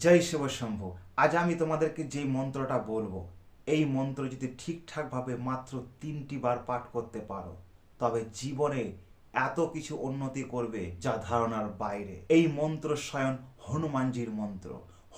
জয় শিব শম্ভু। আজ আমি তোমাদেরকে যে মন্ত্রটা বলবো, এই মন্ত্র যদি ঠিকঠাকভাবে মাত্র 3টি বার পাঠ করতে পারো, তবে জীবনে এত কিছু উন্নতি করবে যা ধারণার বাইরে। এই মন্ত্র স্বয়ং হনুমানজির মন্ত্র।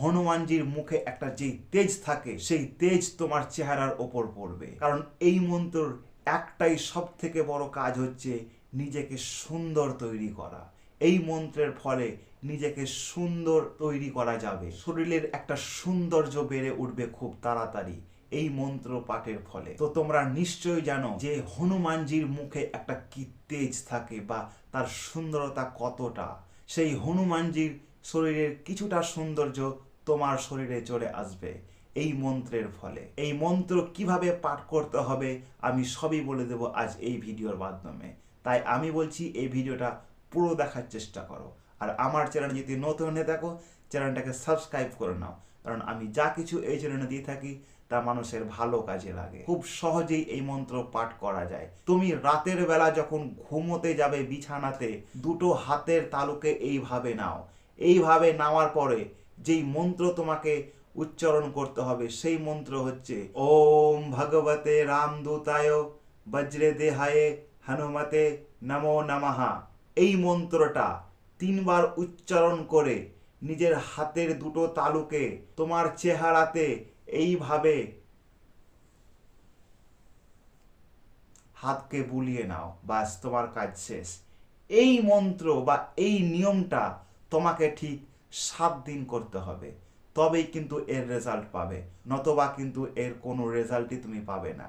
হনুমানজির মুখে একটা যেই তেজ থাকে, সেই তেজ তোমার চেহারার ওপর পড়বে। কারণ এই মন্ত্রর একটাই সব থেকে বড় কাজ হচ্ছে নিজেকে সুন্দর তৈরি করা। এই মন্ত্রের ফলে নিজেকে সুন্দর তৈরি করা যাবে, শরীরের একটা সৌন্দর্য বেড়ে উঠবে খুব তাড়াতাড়ি এই মন্ত্র পাঠের ফলে। তো তোমরা নিশ্চয়ই জানো যে হনুমানজির মুখে একটা কি তেজ থাকে বা তার সুন্দরতা কতটা। সেই হনুমানজির শরীরের কিছুটা সৌন্দর্য তোমার শরীরে চলে আসবে এই মন্ত্রের ফলে। এই মন্ত্র কিভাবে পাঠ করতে হবে আমি সবই বলে দেব আজ এই ভিডিওর মাধ্যমে। তাই আমি বলছি এই ভিডিওটা পুরো দেখার চেষ্টা করো। আর আমার চ্যানেল যদি নতুন হয়ে থাকো, চ্যানেলটাকে সাবস্ক্রাইব করে নাও, কারণ আমি যা কিছু এই চ্যানেলে দিয়ে থাকি তা মানুষের ভালো কাজে লাগে। খুব সহজেই এই মন্ত্র পাঠ করা যায়। তুমি রাতের বেলা যখন ঘুমোতে যাবে বিছানাতে, দুটো হাতের তালুকে এইভাবে নাও। এইভাবে নেওয়ার পরে যেই মন্ত্র তোমাকে উচ্চারণ করতে হবে সেই মন্ত্র হচ্ছে ওম ভগবতে রামদূতায় বজ্রে দেহায়ে হনুমতে নমো নমঃ। এই মন্ত্রটা 3বার উচ্চারণ করে নিজের হাতের দুটো তালুকে তোমার চেহারাতে এইভাবে হাতকে বুলিয়ে নাও, বাস তোমার কাজ শেষ। এই মন্ত্র বা এই নিয়মটা তোমাকে ঠিক 7 দিন করতে হবে, তবেই কিন্তু এর রেজাল্ট পাবে, নতবা কিন্তু এর কোনো রেজাল্টই তুমি পাবে না।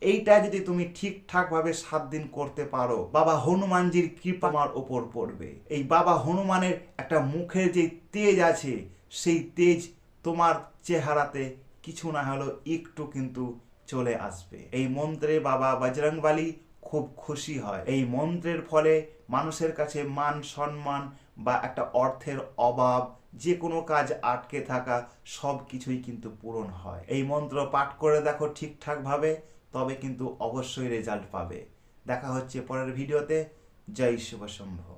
এইটা যদি তুমি ঠিকঠাকভাবে 7 দিন করতে পারো, বাবা হনুমানজির কৃপা আমার ওপর পড়বে। এই বাবা হনুমানের একটা মুখের যে তেজ আছে, সেই তেজ তোমার চেহারাতে কিছু না হলেও একটু কিন্তু চলে আসবে। এই মন্ত্রে বাবা বজরংবলী খুব খুশি হয়। এই মন্ত্রের ফলে মানুষের কাছে মান সম্মান বা একটা অর্থের অভাব, যে কোনো কাজ আটকে থাকা সব কিছুই কিন্তু পূরণ হয়। এই মন্ত্র পাঠ করে দেখো ঠিকঠাকভাবে, তবে কিন্তু অবশ্যই রেজাল্ট পাবে। দেখা হচ্ছে পরের ভিডিওতে। জয় শিব শম্ভু।